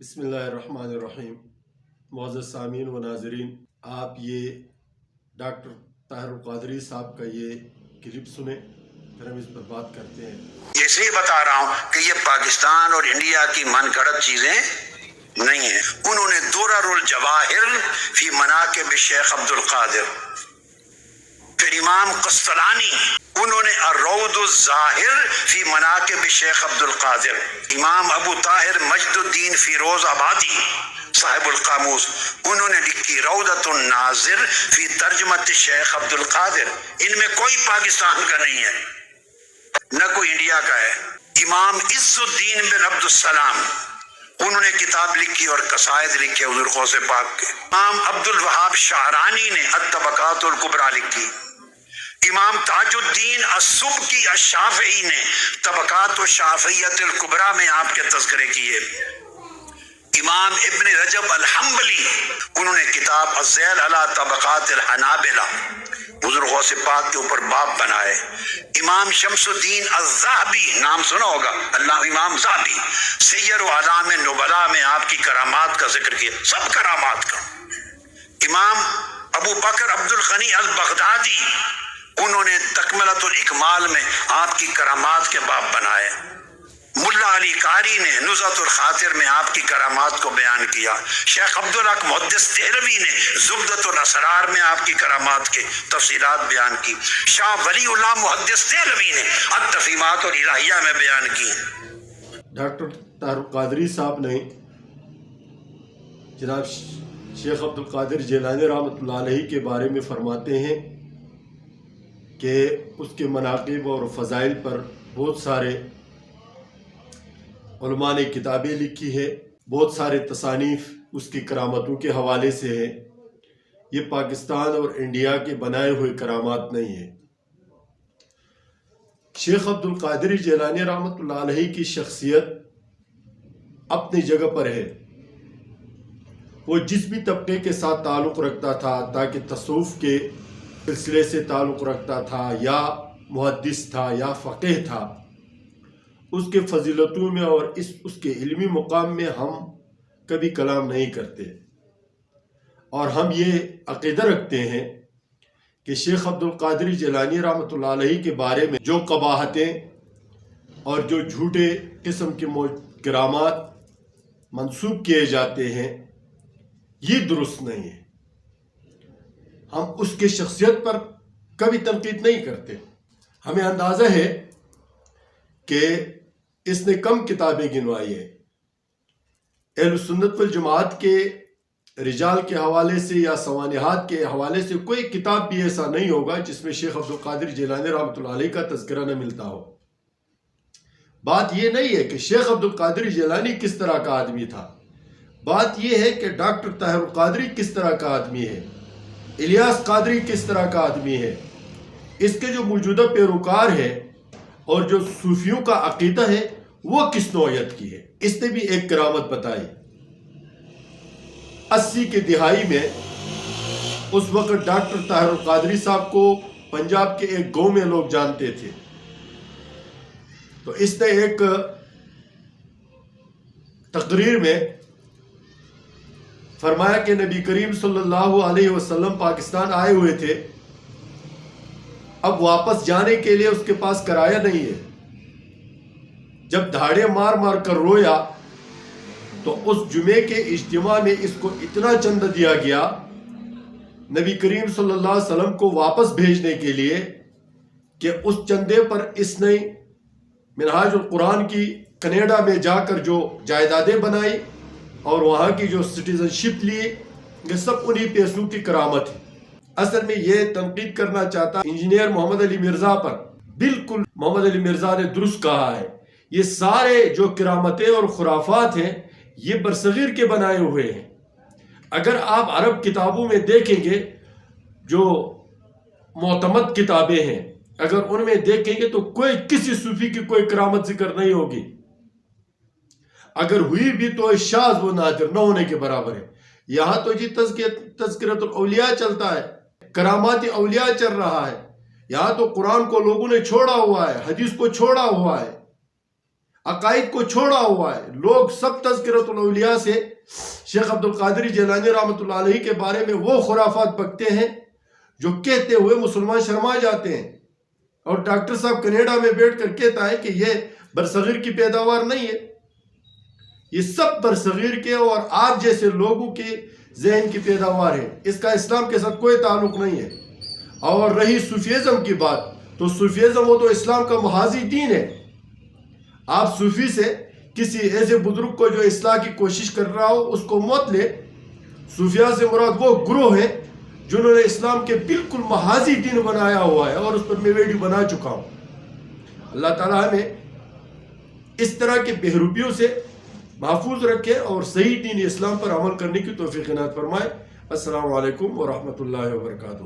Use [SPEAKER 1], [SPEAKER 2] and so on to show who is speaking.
[SPEAKER 1] बिस्मिल्लाहिर्रहमानिर्रहीम। मुअज़्ज़ज़ सामीन व नाज़रीन, आप ये डॉक्टर ताहिर क़ादरी साहब का ये क्लिप सुने, फिर हम इस पर बात करते हैं।
[SPEAKER 2] इसलिए बता रहा हूँ कि ये पाकिस्तान और इंडिया की मनगढ़ंत चीजें नहीं है। उन्होंने दुर्रुल जवाहिर फी मनाक़िब शेख अब्दुल क़ादिर, फिर इमाम कस्तलानी उन्होंने अर्रौदुज़ ज़ाहिर फी मनाक़िब शेख अब्दुल क़ादिर, इमाम अबू ताहिर मजदुद्दीन फ़िरोज़ आबादी साहिबुल कामूस उन्होंने लिखी रौदतुन नाज़िर फी तर्जुमत शेख अब्दुल क़ादिर। इनमें कोई पाकिस्तान का नहीं है, न कोई इंडिया का है। इमाम इज़्ज़ुद्दीन बिन अब्दुस्सलाम उन्होंने किताब लिखी और कसायद लिखे हुज़ूर ग़ौसे पाक के। इमाम अब्दुल वहाब शाहरानी ने अत-तबक़ातुल कुबरा लिखी। इमाम ताजुद्दीन अस्सुब्की अश-शाफ़िई ने तबक़ातुश शाफ़िय्यतुल कुबरा में आपके तज़किरे किए। इमाम इब्न रजब अल-हम्बली उन्होंने किताब अज़्ज़ैल अला तबक़ातिल हनाबिला हुज़ूर ग़ौसे पाक के ऊपर बाब बनाए। इमाम शम्सुद्दीन अज़्ज़ाहबी, नाम सुना होगा, अल्लाह इमाम ज़ाहबी, सियर व अलाम नुबला में आपकी करामात का जिक्र किया, सब करामात का। इमाम अबू बकर अब्दुल गनी अल बगदादी उन्होंने तकमलतुल इकमाल में आपकी करामात के बाब बनाए। मुल्ला अली कारी ने नुज़हतुल खातिर में आपकी करामात को बयान किया। शेख अब्दुल हक मुहद्दिस देहलवी ने ज़ुबदतुल असरार में आपकी करामात के तफसीलात बयान की। शाह वलीउल्लाह मुहद्दिस देहलवी ने अत-तफ़हीमातुल इलाहिया में बयान की।
[SPEAKER 1] डॉक्टर ताहिर क़ादरी साहब ने जनाब शेख अब्दुल क़ादिर जिलानी रहमतुल्लाह अलैहि के बारे में फरमाते हैं कि उसके मनाक़िब और फ़ज़ाइल पर बहुत सारे उलमा ने किताबें लिखी है, बहुत सारे तसानीफ़ उसकी करामतों के हवाले से है। ये पाकिस्तान और इंडिया के बनाए हुए करामात नहीं है। शेख अब्दुल क़ादिर जिलानी रहमतुल्लाह अलैहि की शख्सियत अपनी जगह पर है। वो जिस भी तबके के साथ ताल्लुक़ रखता था, ताकि तसव्वुफ़ के सिलसिले से ताल्लुक़ रखता था, या मुहद्दिस था या फ़क़ीह था, उसके फजीलतों में और उसके इल्मी मुकाम में हम कभी कलाम नहीं करते। और हम ये अक़ीदा रखते हैं कि शेख अब्दुल क़ादिर जिलानी रहमतुल्लाह अलैहि के बारे में जो कबाहतें और जो झूठे किस्म के करामात मंसूब किए जाते हैं, ये दुरुस्त नहीं है। हम उसके शख्सियत पर कभी तनकीद नहीं करते। हमें अंदाज़ा है कि इसने कम किताबें गिनवाई है। अहले सुन्नत वल जमात के रिजाल के हवाले से या सवानिहात के हवाले से कोई किताब भी ऐसा नहीं होगा जिसमें शेख अब्दुल क़ादिर जिलानी रहमतुल्लाह अलैहि का तज़किरा न मिलता हो। बात यह नहीं है कि शेख अब्दुल क़ादिर जिलानी किस तरह का आदमी था, बात यह है कि डॉक्टर ताहिर क़ादरी किस तरह का आदमी है, इलियास क़ादरी किस तरह का आदमी है, इसके जो मौजूदा पैरोकार है और जो सूफियों का अक़ीदा है वो किस नौयत की है। इसने भी एक करामत बताई। 80 की दिहाई में उस वक्त डॉक्टर ताहिर क़ादरी साहब को पंजाब के एक गांव में लोग जानते थे। तो इसने एक तकरीर में फरमाया कि नबी करीम सल्लल्लाहु अलैहि वसल्लम पाकिस्तान आए हुए थे, अब वापस जाने के लिए उसके पास किराया नहीं है। जब धाड़े मार मार कर रोया तो उस जुमे के इज्तिमा में इसको इतना चंद दिया गया नबी करीम सल्लल्लाहु अलैहि वसल्लम को वापस भेजने के लिए कि उस चंदे पर इसने मिनहाजुल कुरान की कनाडा में जाकर जो जायदादें बनाई और वहाँ की जो सिटीजनशिप ली, ये सब उन्हीं पैसों की करामत है। असल में ये तनकीद करना चाहता इंजीनियर मोहम्मद अली मिर्ज़ा पर, बिल्कुल मोहम्मद अली मिर्ज़ा ने दुरुस्त कहा है। ये सारे जो करामतें और खुराफात हैं ये बरसगीर के बनाए हुए हैं। अगर आप अरब किताबों में देखेंगे जो मोतमद किताबें हैं, अगर उनमें देखेंगे तो कोई किसी सूफी की कोई करामत जिक्र नहीं होगी। अगर हुई भी तो शाज़ व नादिर न होने के बराबर है। यहाँ तो जी तज़किरतुल औलिया चलता है, करामात औलिया चल रहा है। यहाँ तो कुरान को लोगों ने छोड़ा हुआ है, हदीस को छोड़ा हुआ है। عقائد کو چھوڑا ہوا ہے. لوگ سب تذکرۃ الاولیاء سے شیخ عبد القادر جیلانی رحمۃ اللہ علیہ کے بارے میں وہ خرافات بکتے ہیں جو کہتے ہوئے مسلمان شرما جاتے ہیں. اور ڈاکٹر صاحب کینیڈا میں بیٹھ کر کہتا ہے کہ یہ برصغیر کی پیداوار نہیں ہے. یہ سب برصغیر کے اور آپ جیسے لوگوں کے ذہن کی پیداوار ہے. اس کا اسلام کے ساتھ کوئی تعلق نہیں ہے. اور رہی صوفیزم کی بات، تو صوفیزم وہ تو اسلام کا محاذی دین ہے. آپ صوفی سے کسی ایسے بزرگ کو جو اصلاح کی کوشش کر رہا ہو اس کو مت لے. صوفیہ سے مراد وہ گروہ ہیں جنہوں نے اسلام کے بالکل محاذی دین بنایا ہوا ہے، اور اس پر میں ویڈیو بنا چکا ہوں. اللہ تعالیٰ ہمیں اس طرح کے بہروپیوں سے محفوظ رکھے اور صحیح دین اسلام پر عمل کرنے کی توفیق عنایت فرمائے. السلام علیکم ورحمۃ اللہ وبرکاتہ.